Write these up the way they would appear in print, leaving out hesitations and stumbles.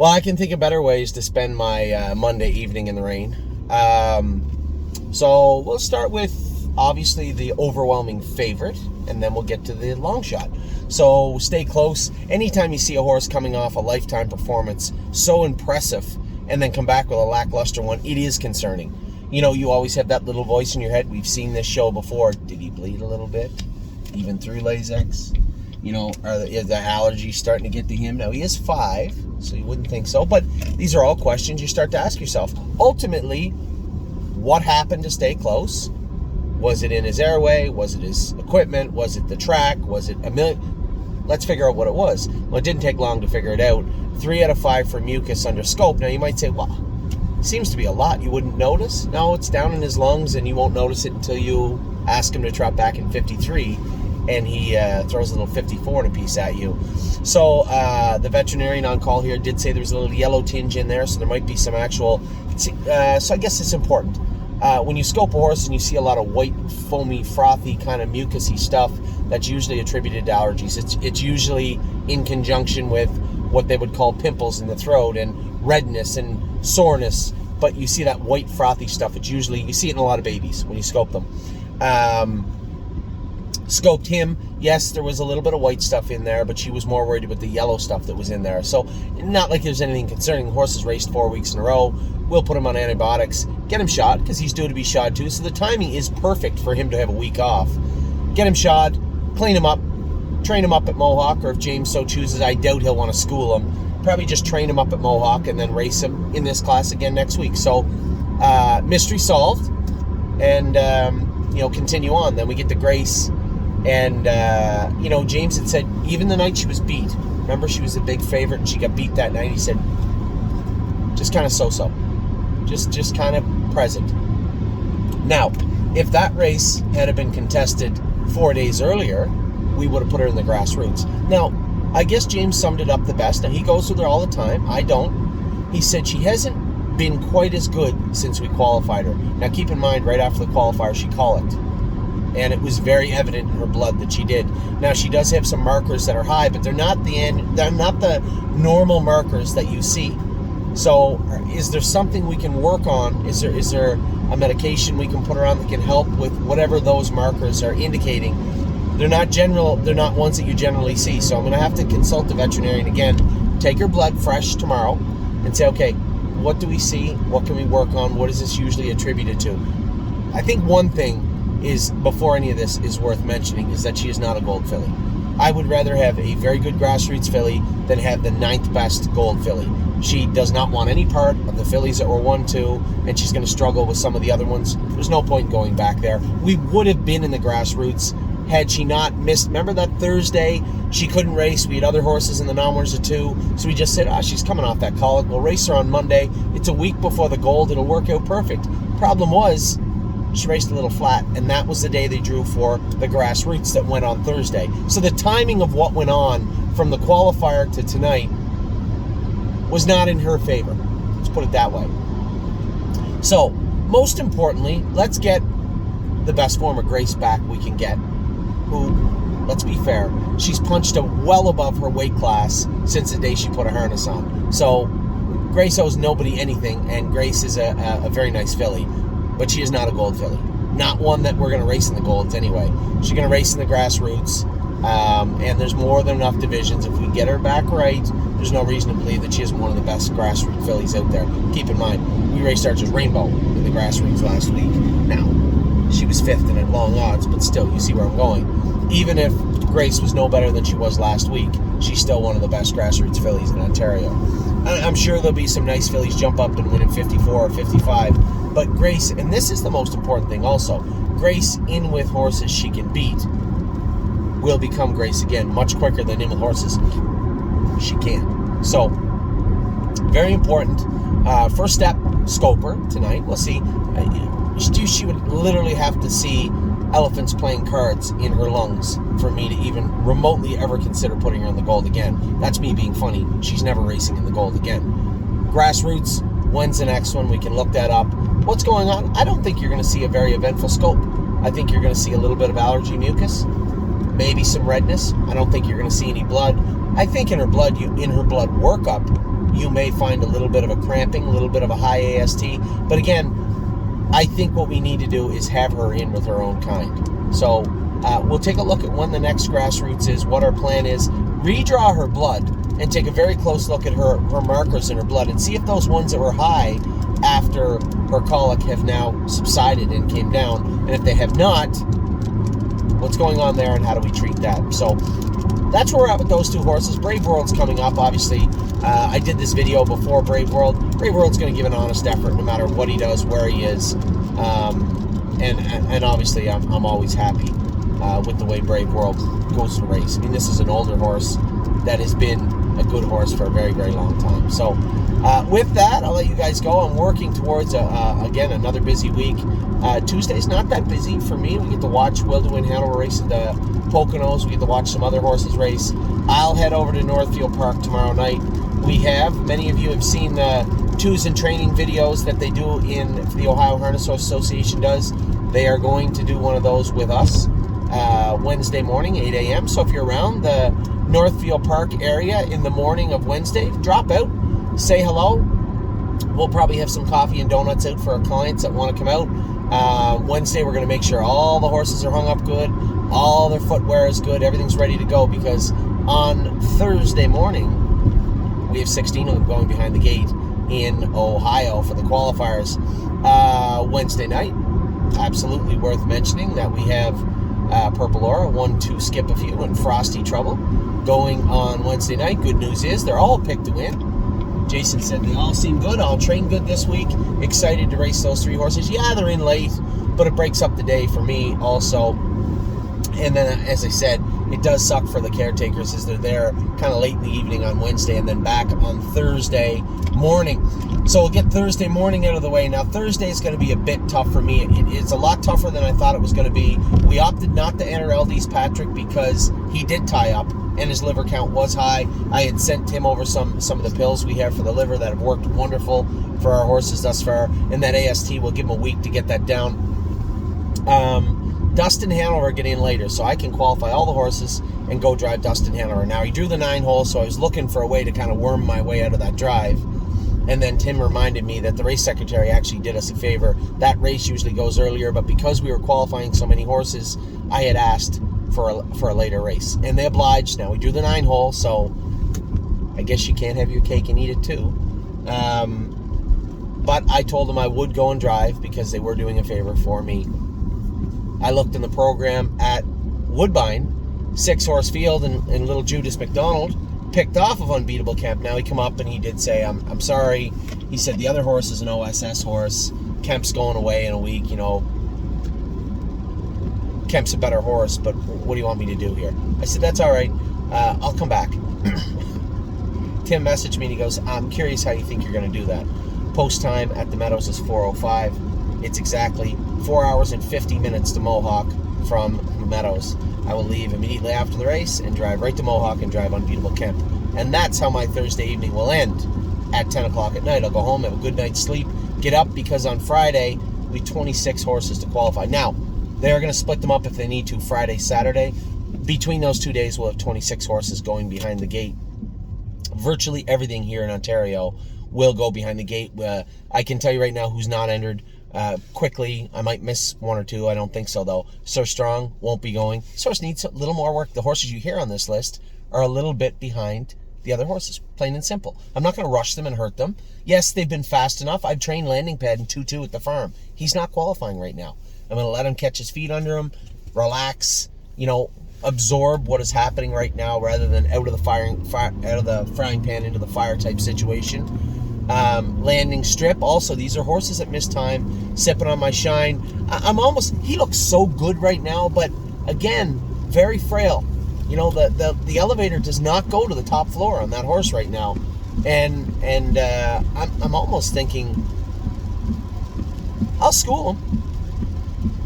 Well, I can think of better ways to spend my Monday evening in the rain. So we'll start with, obviously, the overwhelming favorite, and then we'll get to the long shot. So stay close. Anytime you see a horse coming off a lifetime performance so impressive and then come back with a lackluster one, it is concerning. You know, you always have that little voice in your head. We've seen this show before. Did he bleed a little bit? Even through Lasix? You know, is the allergies starting to get to him? Now, he is 5, so you wouldn't think so. But these are all questions you start to ask yourself. Ultimately, what happened to stay close? Was it in his airway? Was it his equipment? Was it the track? Was it a million? Let's figure out what it was. Well, it didn't take long to figure it out. 3 out of 5 for mucus under scope. Now, you might say, well, seems to be a lot. You wouldn't notice? No, it's down in his lungs, and you won't notice it until you ask him to trot back in 53. And he throws a little 54 and a piece at you. So the veterinarian on call here did say there was a little yellow tinge in there, so there might be some actual... so I guess it's important. When you scope a horse and you see a lot of white, foamy, frothy, kind of mucusy stuff, that's usually attributed to allergies. It's usually in conjunction with what they would call pimples in the throat and redness and soreness. But you see that white, frothy stuff. It's usually... You see it in a lot of babies when you scope them. Scoped him, yes, there was a little bit of white stuff in there, but she was more worried about the yellow stuff that was in there. So not like there's anything concerning. The horse has raced 4 weeks in a row. We'll put him on antibiotics, get him shot, because he's due to be shot too. So the timing is perfect for him to have a week off. Get him shot, clean him up, train him up at Mohawk, or if James so chooses, I doubt he'll want to school him. Probably just train him up at Mohawk and then race him in this class again next week. So mystery solved, and continue on. Then we get to Grace. And, James had said, even the night she was beat, remember she was a big favorite and she got beat that night, he said, just kind of so-so. Just kind of present. Now, if that race had been contested 4 days earlier, we would have put her in the grassroots. Now, I guess James summed it up the best. Now, he goes with her all the time. I don't. He said she hasn't been quite as good since we qualified her. Now, keep in mind, right after the qualifier, she colicked. And it was very evident in her blood that she did. Now, she does have some markers that are high, but they're not the normal markers that you see. So, is there something we can work on? Is there a medication we can put her on that can help with whatever those markers are indicating? They're not ones that you generally see. So I'm going to have to consult the veterinarian again, take her blood fresh tomorrow, and say, okay, what do we see? What can we work on? What is this usually attributed to? I think one thing is, before any of this is worth mentioning, is that she is not a gold filly. I would rather have a very good grassroots filly than have the 9th best gold filly. She does not want any part of the fillies that were 1-2, and she's going to struggle with some of the other ones. There's no point in going back there. We would have been in the grassroots had she not missed. Remember that Thursday she couldn't race? We had other horses in the non-winners of 2, so we just said, she's coming off that colic. We'll race her on Monday. It's a week before the gold. It'll work out perfect. Problem was, she raced a little flat, and that was the day they drew for the grassroots that went on Thursday. So the timing of what went on from the qualifier to tonight was not in her favor. Let's put it that way. So, most importantly, let's get the best form of Grace back we can get, who, let's be fair, she's punched a well above her weight class since the day she put a harness on. So, Grace owes nobody anything, and Grace is a very nice filly. But she is not a gold filly. Not one that we're going to race in the golds anyway. She's going to race in the grassroots, and there's more than enough divisions. If we get her back right, there's no reason to believe that she isn't one of the best grassroots fillies out there. Keep in mind, we raced Archer's Rainbow in the grassroots last week. Now, she was 5th and at long odds, but still, you see where I'm going. Even if Grace was no better than she was last week, she's still one of the best grassroots fillies in Ontario. I'm sure there'll be some nice fillies jump up and win in 54 or 55. But Grace, and this is the most important thing also, Grace in with horses she can beat will become Grace again much quicker than in with horses she can. So, very important. First step, scope her tonight. We'll see. She would literally have to see elephants playing cards in her lungs for me to even remotely ever consider putting her in the gold again. That's me being funny. She's never racing in the gold again. Grassroots, when's the next one? We can look that up. What's going on? I don't think you're going to see a very eventful scope. I think you're going to see a little bit of allergy mucus, maybe some redness. I don't think you're going to see any blood. I think in her blood workup, you may find a little bit of a cramping, a little bit of a high AST. But again, I think what we need to do is have her in with her own kind. So we'll take a look at when the next grassroots is, what our plan is, redraw her blood, and take a very close look at her markers in her blood and see if those ones that were high after her colic have now subsided and came down. And if they have not, what's going on there and how do we treat that? So that's where we're at with those two horses. Brave World's coming up, obviously. I did this video before Brave World. Brave World's going to give an honest effort no matter what he does, where he is. And obviously I'm always happy with the way Brave World goes to race. I mean, this is an older horse that has been a good horse for a very, very long time. So with that, I'll let you guys go. I'm working towards, again, another busy week. Tuesday's not that busy for me. We get to watch Wilderwin Hanover race at the Poconos. We get to watch some other horses race. I'll head over to Northfield Park tomorrow night. Many of you have seen the twos and training videos that they do in the Ohio Harness Horse Association does. They are going to do one of those with us Wednesday morning, 8 a.m. So if you're around the Northfield Park area in the morning of Wednesday, drop out, say hello. We'll probably have some coffee and donuts out for our clients that want to come out. Wednesday, we're going to make sure all the horses are hung up good, all their footwear is good, everything's ready to go, because on Thursday morning, we have 16 of them going behind the gate in Ohio for the qualifiers. Wednesday night, absolutely worth mentioning that we have Purple Aura, 1-2 Skip a Few, and Frosty Trouble going on Wednesday night. Good news is they're all picked to win. Jason said they all seem good, all trained good this week. Excited to race those three horses. Yeah, they're in late, but it breaks up the day for me also. And then, as I said, it does suck for the caretakers as they're there kind of late in the evening on Wednesday and then back on Thursday morning. So we'll get Thursday morning out of the way. Now, Thursday is going to be a bit tough for me. It's a lot tougher than I thought it was going to be. We opted not to enter LD's Patrick because he did tie up and his liver count was high. I had sent him over some of the pills we have for the liver that have worked wonderful for our horses thus far. And that AST will give him a week to get that down. Dustin Hanover get in later, so I can qualify all the horses and go drive Dustin Hanover. Now, he drew the 9 hole, so I was looking for a way to kind of worm my way out of that drive. And then Tim reminded me that the race secretary actually did us a favor. That race usually goes earlier, but because we were qualifying so many horses, I had asked for a later race. And they obliged. Now, we drew the 9 hole, so I guess you can't have your cake and eat it too. But I told them I would go and drive because they were doing a favor for me. I looked in the program at Woodbine, 6-horse field, and little Judas McDonald picked off of Unbeatable Kemp. Now he come up and he did say, I'm sorry. He said the other horse is an OSS horse. Kemp's going away in a week, you know. Kemp's a better horse, but what do you want me to do here? I said, that's all right. I'll come back. Tim messaged me and he goes, I'm curious how you think you're going to do that. Post time at the Meadows is 4:05. It's exactly 4 hours and 50 minutes to Mohawk from the Meadows. I will leave immediately after the race and drive right to Mohawk and drive Unbeatable Kemp. And that's how my Thursday evening will end at 10 o'clock at night. I'll go home, have a good night's sleep, get up, because on Friday, we have 26 horses to qualify. Now, they're going to split them up if they need to Friday, Saturday. Between those 2 days, we'll have 26 horses going behind the gate. Virtually everything here in Ontario will go behind the gate. I can tell you right now who's not entered. Quickly, I might miss one or two. I don't think so, though. Sir Strong won't be going. Source needs a little more work. The horses you hear on this list are a little bit behind the other horses, plain and simple. I'm not going to rush them and hurt them. Yes, they've been fast enough. I've trained Landing Pad in 2-2 at the farm. He's not qualifying right now. I'm going to let him catch his feet under him, relax, absorb what is happening right now rather than out of the frying pan into the fire type situation. Landing Strip, also, these are horses that miss time, sipping on my shine. He looks so good right now, but again, very frail. The elevator does not go to the top floor on that horse right now. And I'm almost thinking, I'll school him.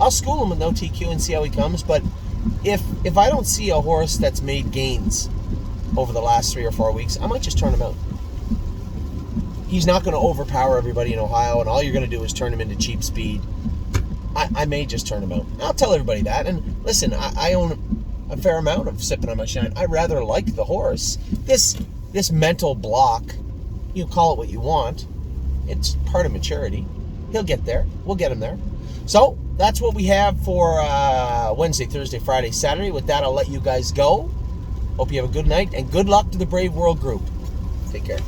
I'll school him with no TQ and see how he comes, but if I don't see a horse that's made gains over the last 3 or 4 weeks, I might just turn him out. He's not going to overpower everybody in Ohio, and all you're going to do is turn him into cheap speed. I may just turn him out. I'll tell everybody that. And listen, I own a fair amount of sipping on my shine. I rather like the horse. This mental block You call it what you want. It's part of maturity. He'll get there. We'll get him there. So that's what we have for Wednesday, Thursday, Friday, Saturday. With that, I'll let you guys go. Hope you have a good night, and good luck to the Brave World group. Take care.